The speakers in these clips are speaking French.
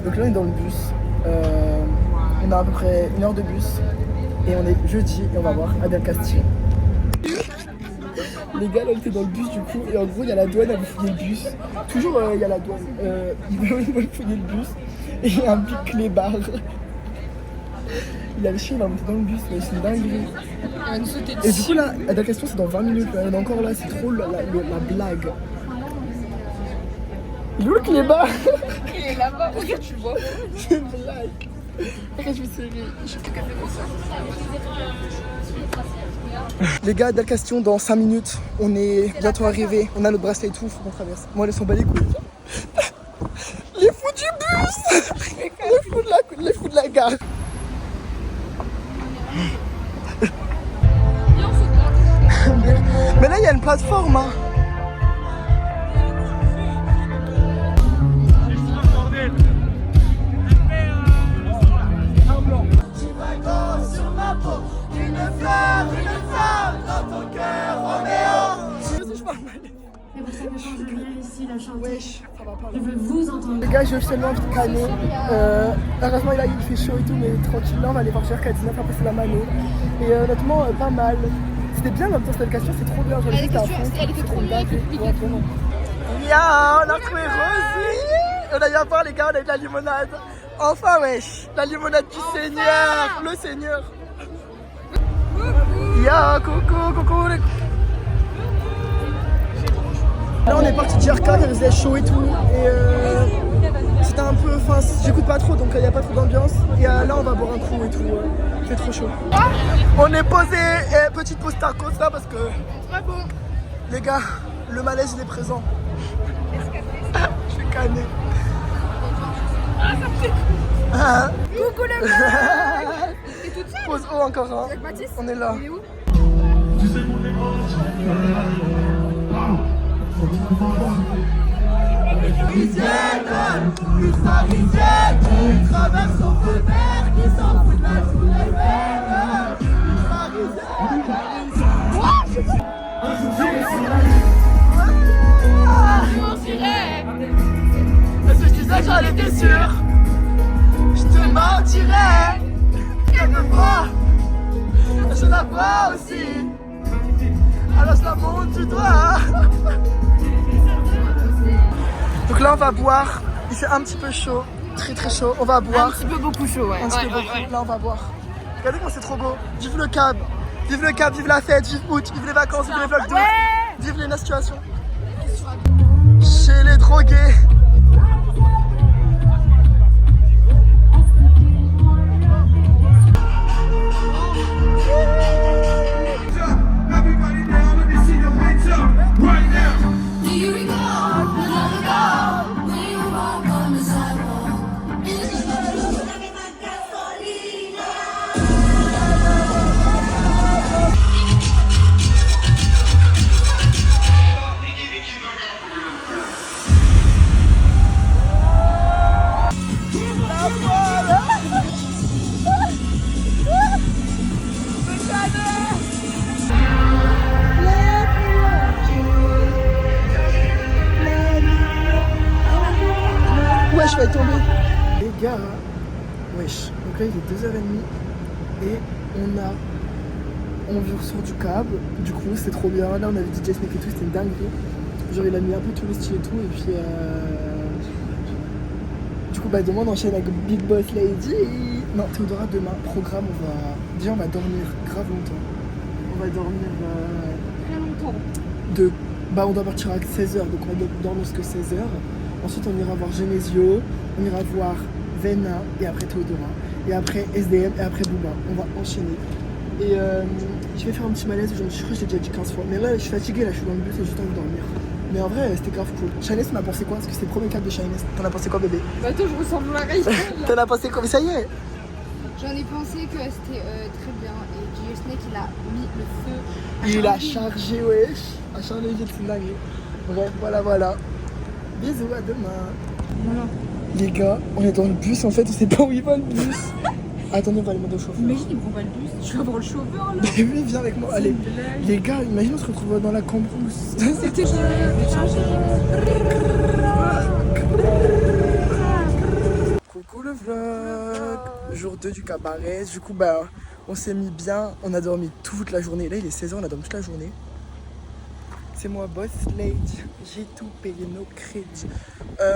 Donc là on est dans le bus, on a à peu près 1 heure de bus et on est jeudi et on va voir Adèle Castillo. Les gars là on était dans le bus du coup et en gros il y a la douane, elle veut fouiller le bus. Toujours il y a la douane, ils veulent fouiller le bus et il y a un big clébard. Il a le chien, il va monter dans le bus, mais c'est une dinguerie. Et du coup là, Adèle Castillo c'est dans 20 minutes, là. Elle est encore là, c'est trop la blague. Il est où le clébard? Il est là-bas, regarde, tu le vois. C'est une blague. Regarde, je me suis serré. Les gars, Adèle Castillo, dans 5 minutes, on est bientôt arrivés. On a notre bracelet et tout, faut qu'on traverse. Moi, laisse-moi bat les couilles. Les fous du bus. Les fous de la gare. Mais là, il y a une plateforme. Hein. Wesh, ça va pas là. Je veux vous entendre. Les gars, j'ai officiellement envie de canner. Heureusement, là, il fait chaud et tout, mais tranquille, là, on va aller voir jusqu'à 19, après c'est la mano. Et honnêtement, pas mal. C'était bien, même temps, cette question, c'est trop bien. Elle était trop bien, Ya, on a trouvé Rosie. On a eu à boire, les gars, on a eu de la limonade. Enfin, wesh, la limonade du Seigneur, le Seigneur. Ya, coucou. Là on est parti de Jerka, il faisait chaud et tout et c'était un peu, enfin j'écoute pas trop donc il n'y a pas trop d'ambiance et là on va boire un coup et tout, c'est trop chaud. On est posé, petite pause tacos là parce que les gars, le malaise il est présent. Je suis canné. Coucou le gars. T'es toute seule? Pause haut encore hein. Avec Mathis? On est là. Il est où? Une parisienne qui traverse son feu vert, qui s'en fout de la journée verte. Est-ce que je disais j'en étais sûr? Je te mentirais. Quelquefois, je la vois aussi. Alors je la monte du doigt. Donc là on va boire, il fait un petit peu chaud, très chaud, on va boire. Un petit peu beaucoup chaud, ouais. Un petit peu beaucoup, là on va boire. Regardez comment c'est trop beau, vive le cab, vive la fête, vive août, vive les vacances, vive les vlogs de vive les situations. Chez les drogués. Ouais, je vais tomber. Les gars, wesh. Donc là, il est 2h30 et on ressort du cab. Du coup, c'était trop bien. Là, on avait DJ Snake et tout, c'était une dinguerie. Genre, il a mis un peu tous les styles et tout. Et puis, du coup, demain, on enchaîne avec Big Boss Lady. Non, Théodora, demain, programme, on va dormir grave longtemps. On va dormir. Très longtemps. On doit partir à 16h, donc on va dormir jusqu'à 16h. Ensuite, on ira voir Genesio, on ira voir Vena et après Théodora. Et après SDM et après Booba. On va enchaîner. Et je vais faire un petit malaise, je crois que je l'ai déjà dit 15 fois. Mais là, je suis fatigué, là, je suis dans le bus et j'ai juste envie de dormir. Mais en vrai, c'était grave cool. Shiness, t'en as pensé quoi? Parce que c'est le premier cap de Shiness. T'en as pensé quoi, bébé? Bah toi, je ressemble à Ray. T'en as pensé quoi? Mais ça y est! J'en ai pensé que c'était très bien. Et DJ Snake, il a mis le feu. Il a chargé, wesh. A chargé les jets de dingue. Bref, voilà. Bisous, à demain. Voilà. Les gars, on est dans le bus en fait, on sait pas où il va le bus. Attendez, on va aller demander au chauffeur. Imagine, il prend pas le bus. Je vais voir le chauffeur là. Mais oui, viens avec moi. Allez, les gars, imagine on se retrouve dans la cambrousse. C'était 2 du cabaret. Du coup, bah, on s'est mis bien. On a dormi toute la journée. Là, il est 16h, on a dormi toute la journée. C'est moi, Boss Lady. J'ai tout payé, nos crédits.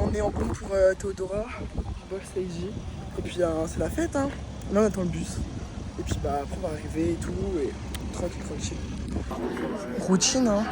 On est en compte pour Théodora, Boss Lady. Et puis, c'est la fête, hein. Là, on attend le bus. Et puis, bah, après, on va arriver et tout. Et tranquille, tranquille. Routine, hein.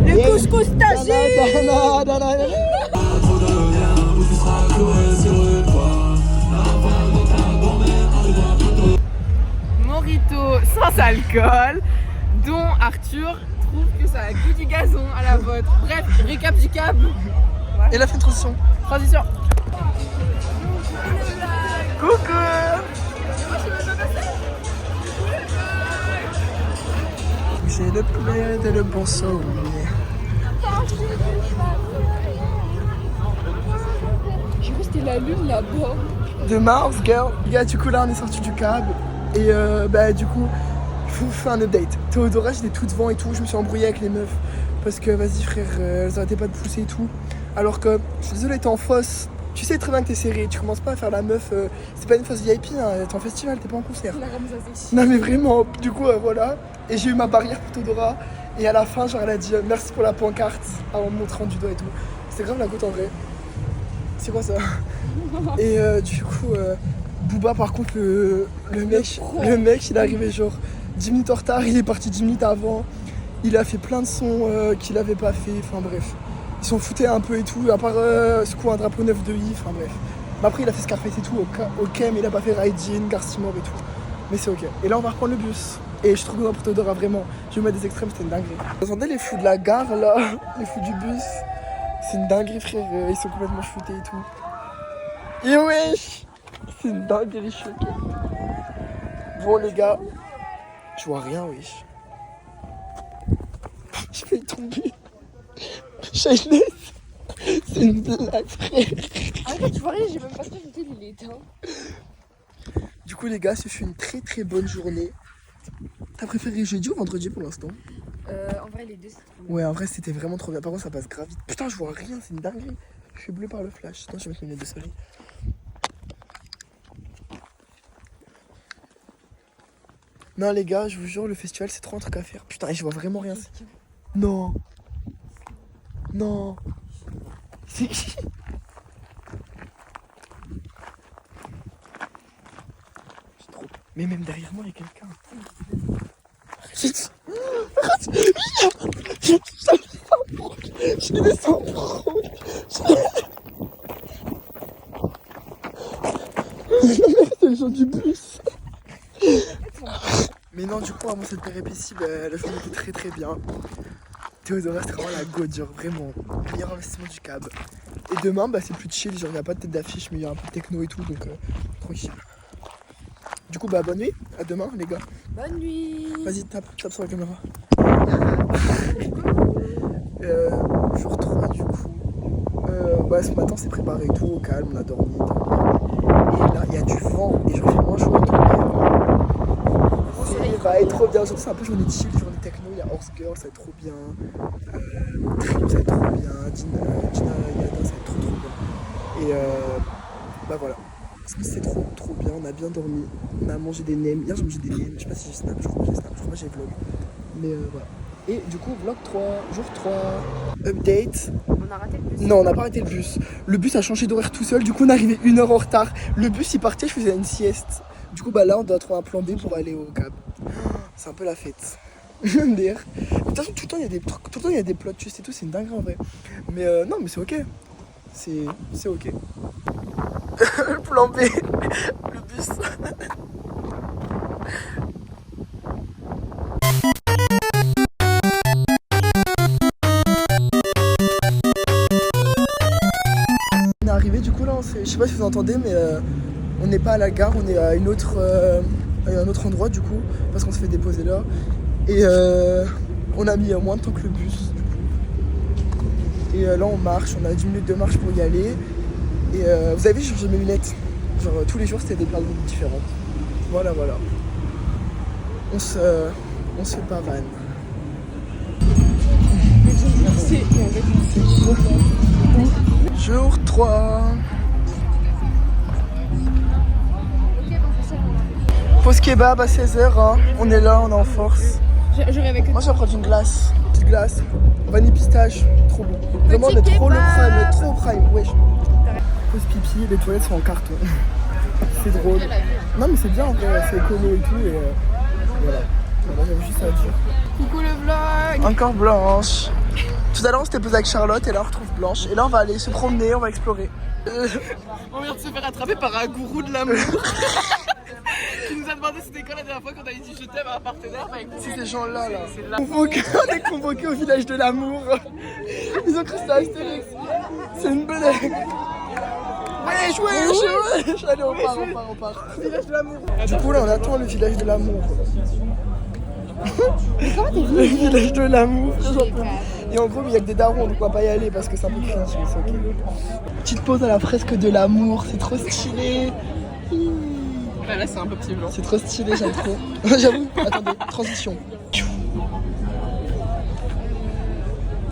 Le couscous tagine. Morito sans alcool, dont Arthur trouve que ça a goût du gazon à la vôtre. Bref, récap du câble. Et elle a fait une transition. Transition. Coucou. J'ai le plaid et le bon sommeil. J'ai cru que c'était la lune là-bas. De Mars, girl. Les gars, du coup, là, on est sorti du cab. Et bah, du coup, je vous fais un update. Théodora, j'étais tout devant et tout. Je me suis embrouillée avec les meufs. Parce que, vas-y, frère, elles arrêtaient pas de pousser et tout. Alors que, je suis désolée, t'es en fosse. Tu sais très bien que t'es serré. Tu commences pas à faire la meuf. C'est pas une fosse VIP, hein. T'es en festival, t'es pas en concert. Non, mais vraiment. Du coup, voilà. Et j'ai eu ma barrière pour Théodora. Et à la fin, genre, elle a dit merci pour la pancarte. En me montrant du doigt et tout. C'était grave la goutte en vrai. C'est quoi ça? Et du coup, Booba, par contre, le mec, il est arrivé genre 10 minutes en retard, il est parti 10 minutes avant. Il a fait plein de sons qu'il avait pas fait, enfin bref. Ils s'en foutaient un peu et tout, à part secouer un drapeau neuf de I, enfin bref. Mais après, il a fait Scarface et tout, ok, mais il a pas fait Raidin, Garcimore et tout. Mais c'est ok. Et là, on va reprendre le bus. Et je suis trop content pour Théodora, vraiment. Je vais mettre des extrêmes, c'était une dinguerie. Vous entendez les fous de la gare là, les fous du bus? C'est une dinguerie, frère, ils sont complètement shootés et tout. Et wesh, c'est une dinguerie choquée. Bon les gars, je vois rien, wesh. Je vais tomber. Shailene, c'est une blague, frère. Arrête, tu vois rien, j'ai même pas fait une il est éteint. Du coup les gars, ce fut une très très bonne journée. T'as préféré jeudi ou vendredi pour l'instant? En vrai, les deux, c'est trop bien. Ouais, en vrai, c'était vraiment trop bien. Par contre, ça passe grave vite. Putain, je vois rien, c'est une dinguerie. Je suis bleu par le flash. Attends, je vais mettre mes lunettes de soleil. Non, les gars, je vous jure, le festival, c'est trop un truc à faire. Putain, et je vois vraiment rien. Non. Non. C'est qui? C'est trop. Mais même derrière moi, il y a quelqu'un. Je descends pro. C'est le jour du bus. Mais non, du coup, avant cette péripétie, la journée était très très bien. Théodora, c'était vraiment la godure, vraiment. Meilleur investissement du cab. Et demain, c'est plus chill, genre il n'y a pas de tête d'affiche, mais il y a un peu de techno et tout, donc tranquille. Du coup, bonne nuit, à demain les gars. Bonne nuit. Vas-y, tape sur la caméra. Jour 3 du coup. Ce matin, c'est préparé et tout, au calme, on a dormi. Et là, il y a du vent, et je fais moins chaud et tout. Il va être trop bien, surtout c'est un peu journée de chill, journée techno, il y a Horse Girl, ça va être trop bien. Trip, ça va être trop bien. Gina Yada, ça va être trop bien. Et voilà. C'est trop bien, on a bien dormi, on a mangé des nems, hier j'ai mangé des nems, je sais pas si j'ai snap, je crois que j'ai vlog, mais voilà. Et du coup vlog 3, jour 3, update. On a raté le bus. Non, on n'a pas arrêté le bus, le bus a changé d'horaire tout seul, du coup on est arrivé 1 heure en retard, le bus il partait, je faisais une sieste, du coup là on doit trouver un plan B pour aller au cab, c'est un peu la fête. MDR. De toute façon, tout le temps, il y a des trucs, tout le temps, il y a des plots twists et tout, c'est une dinguerie en vrai. Mais non, mais c'est ok. C'est ok. Le plan B, le bus. On est arrivé du coup là, je sais pas si vous entendez, mais on n'est pas à la gare, on est à un autre endroit du coup, parce qu'on se fait déposer là. Et on a mis moins de temps que le bus. Et là on marche, on a 10 minutes de marche pour y aller. Et vous avez vu, j'ai changé mes lunettes. Genre tous les jours c'était des paires de lunettes différentes. Voilà. On se pavane. Jour 3. Pause kebab à 16h, hein. On est là, on est en force. Je rêvais que Moi je vais prendre une glace, petite glace, vanille pistache, trop bon. Vraiment on est trop le prime, trop prime, wesh. Pause pipi, les toilettes sont en carton. C'est drôle. Non mais c'est bien en vrai, c'est écolo et tout et voilà. J'avais juste à dire. coucou le vlog. Encore Blanche. Tout à l'heure on s'était posé avec Charlotte et là on retrouve Blanche. Et là on va aller se promener, on va explorer. On vient de se faire attraper par un gourou de l'amour. Qui nous a demandé c'était quoi la dernière fois qu'on avait dit je t'aime à un partenaire. Bah écoute, C'est ces gens-là là. c'est là. On est convoqués au village de l'amour. Ils ont cru que c'était Astérix. C'est une blague. Wesh. Allez on part. Village de l'amour. Du coup là on attend le village de l'amour. Le village de l'amour. Et en gros il y a que des darons donc on va pas y aller parce que c'est un peu cringe mais c'est ok. Petite pause à la fresque de l'amour, c'est trop stylé. Bah là c'est un peu petit blanc. C'est trop stylé, j'aime trop. J'avoue, attendez, transition.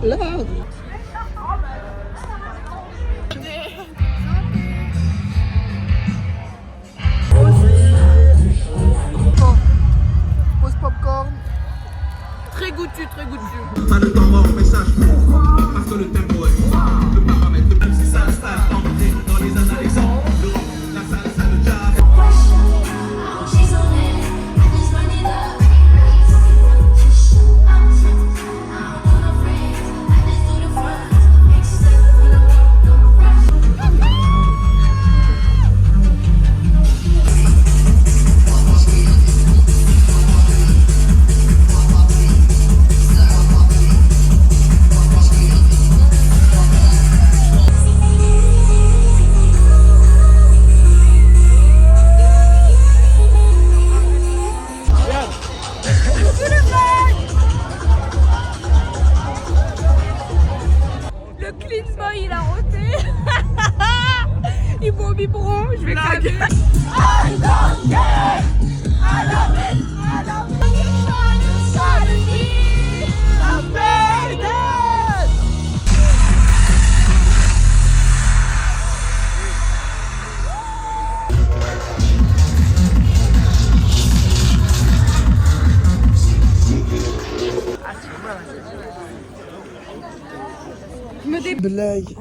Là. Pause popcorn. Très goûtu. Pas le temps mort, message pourquoi? Parce que le tempo est fort. Le paramètre de plus, c'est ça, tenter dans les analyses. La salsa, le jazz. Le clean boy il a roté. Il faut au biberon, je vais craquer. Blague.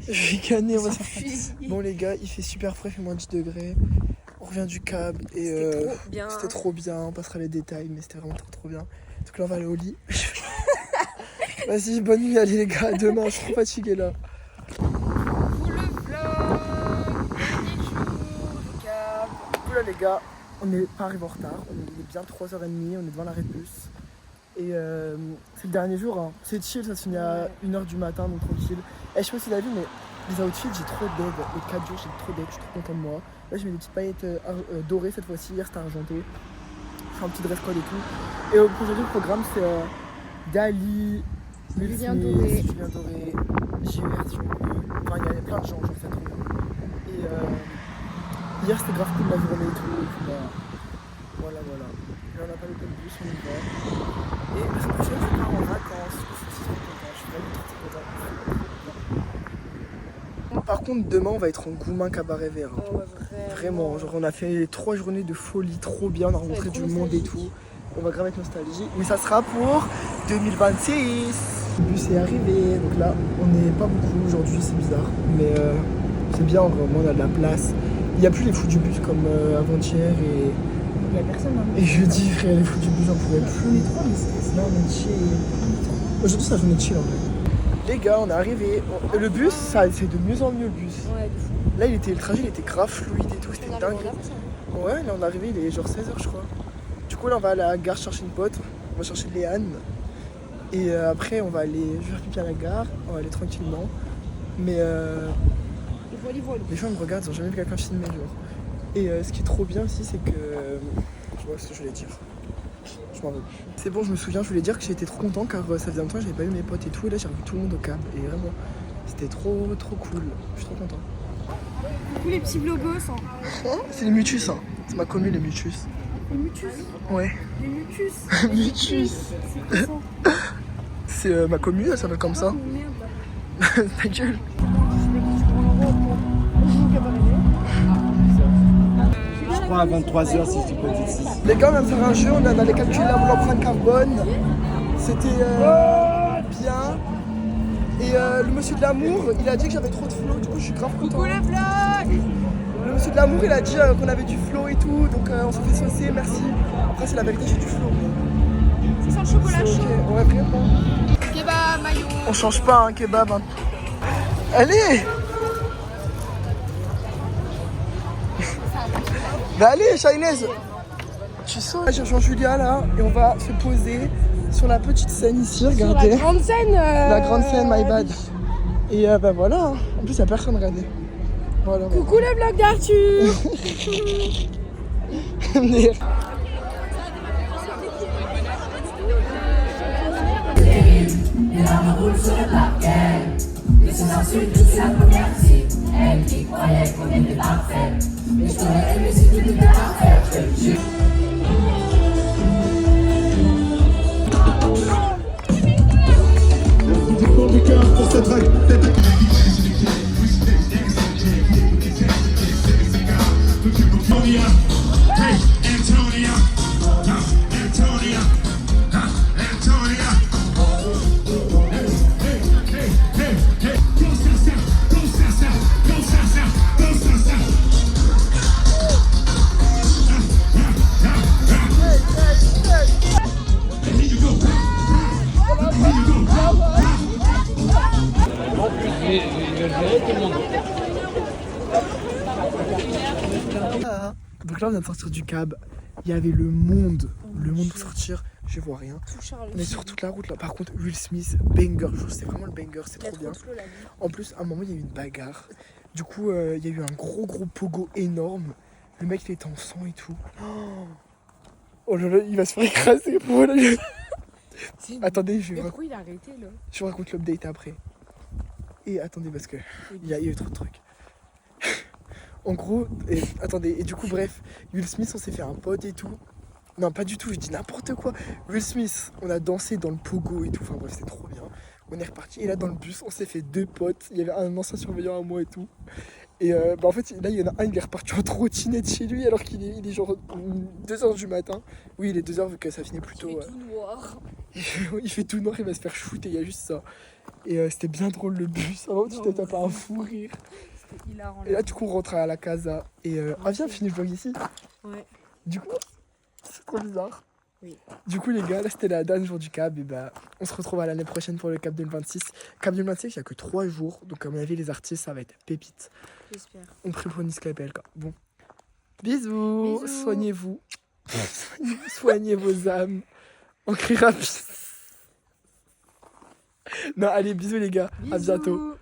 Je vais canner, on va sortir. Bon les gars, il fait super frais, il fait moins de 10 degrés. On revient du cab et c'était trop bien. On passera les détails, mais c'était vraiment trop bien. Donc là on va aller au lit. Vas-y, bonne nuit, allez les gars, à demain, je suis trop fatigué là. Du coup là les gars, on n'est pas arrivé en retard, on est bien 3h30, on est devant l'arrêt de bus. Et c'est le dernier jour, hein. C'est chill, ça se finit à 1h du matin, donc tranquille. Et je sais pas si t'as vu, mais les outfits, j'ai trop d'aide. Les 4 jours, j'ai trop d'aide, je suis trop content de moi. Là, j'ai mis des petites paillettes dorées cette fois-ci, hier c'était argenté. Je fais un petit dress code et tout. Et aujourd'hui, le programme, c'est Dali, Julien Doré, J.E. version E. Enfin, il y a plein de gens, genre, c'est trop bien. Et hier, c'était grave cool la journée et tout. Et puis, voilà. Là, on n'a pas le code bus, on y va. Et la semaine prochaine, je pars en vacances. Je suis trop content, je suis vraiment trop content. Par contre, demain, on va être en Goumin Cabaret Vert. Hein. Oh, Vraiment, genre on a fait 3 journées de folie, trop bien, on a rencontré du monde et tout. On va grave être nostalgique, mais ça sera pour 2026. Le bus est arrivé, donc là, on n'est pas beaucoup aujourd'hui, c'est bizarre. Mais c'est bien, vraiment, on a de la place. Il n'y a plus les fous du bus comme avant-hier et y a personne. Hein. Et jeudi, frère, les fous du bus, j'en pouvais plus. On est trois, mais c'était Non, on est chill. Aujourd'hui, c'est la journée de chill en vrai. Les gars, on est arrivés. Le bus, ça, c'est de mieux en mieux le bus. Ouais, de fou. Là, le trajet, il était grave fluide et tout, c'était On dingue. arrive en avance, hein. Ouais, là, on est arrivé, il est genre 16h, je crois. Du coup, là, on va à la gare chercher une pote. On va chercher Léane. Et après, on va aller faire pipi à la gare. On va aller tranquillement. Mais Et voilà. les gens ils me regardent, ils ont jamais vu quelqu'un filmer, genre. Et ce qui est trop bien aussi, c'est que. Je vois ce que je voulais dire. Je m'en veux plus. C'est bon, je me souviens, je voulais dire que j'étais trop content car ça faisait longtemps que j'avais pas eu mes potes et tout. Et là, j'ai revu tout le monde au cab. Et vraiment, c'était trop cool. Je suis trop content. Coucou les petits vlogos. Hein. C'est les Mutus, hein. C'est ma commune, les Mutus. Les mutus. Ouais. Les mutus. Mutus. C'est quoi ça? C'est ma commune, elle s'appelle comme ça. Oh, merde là. Ta gueule. Je crois à 23h si je dis pas de bêtises. Les gars, on vient de faire un jeu, on a allé calculer l'empreinte carbone. C'était bien. Et le monsieur de l'amour, il a dit que j'avais trop de flow, du coup je suis grave content. Coucou les vlogs. Le monsieur de l'amour, il a dit qu'on avait du flow et tout, donc on s'est fait saucer, merci. Après, c'est la vérité, j'ai du flow. Ça sent le chocolat C'est chaud. ok, ouais, vraiment. Kebab, maillot. On change pas un kebab. Hein. Allez. Bah allez, Shainez. Tu sens, je rejoins Julia là, et on va se poser sur la petite scène ici, regardez. La grande scène. La grande scène, my bad. Et bah voilà, hein. En plus, il n'y a personne, regardez. Voilà. Coucou les vlogs d'Arthur. Du cœur pour cette règle. Antonia, hey Antonia, Antonia, Antonia. Hey, hey, hey, go Sasa, go Sasa, go Sasa, go Sasa. Here you go. Donc là, on vient de sortir du cab. Il y avait le monde pour sortir. Je vois rien. On est sur toute la route là. Par contre, Will Smith, banger. C'est vraiment le banger, c'est trop bien. En plus, à un moment, il y a eu une bagarre. Du coup, il y a eu un gros pogo énorme. Le mec, il était en sang et tout. Oh là là, il va se faire écraser. Voilà. Attendez, je Pourquoi il a arrêté là? vous raconte l'update après. Et attendez, parce que il y a eu trop de trucs. En gros, attendez, et du coup, bref, Will Smith, on s'est fait un pote et tout. Non, pas du tout, je dis n'importe quoi. Will Smith, on a dansé dans le pogo et tout. Enfin bref, c'était trop bien. On est reparti. Et là, dans le bus, on s'est fait 2 potes. Il y avait un ancien surveillant à moi et tout. Et en fait, là, il y en a un, il est reparti en trottinette chez lui alors qu'il est genre 2h du matin. Oui, il est 2h vu que ça finit plus tôt. Il fait tout noir. Il fait tout noir, il va se faire shooter, il y a juste ça. Et c'était bien drôle le bus. Avant, tu t'es tapé un fou rire. C'était hilarant. Et là, du coup, on rentre à la casa. Et viens, finis le vlog ici. Ouais. Du coup, c'est trop bizarre. Oui. Du coup, les gars, là, c'était la dernier jour du cab. Et bah, on se retrouve à l'année prochaine pour le Cap 2026. Cap 2026, il n'y a que 3 jours. Donc, à mon avis, les artistes, ça va être pépite. J'espère. On préconise KPLK. Bon. Bisous. Bisous. Soignez-vous. Soignez vos âmes. On criera. Non, allez, bisous, les gars. À bientôt. Bisous.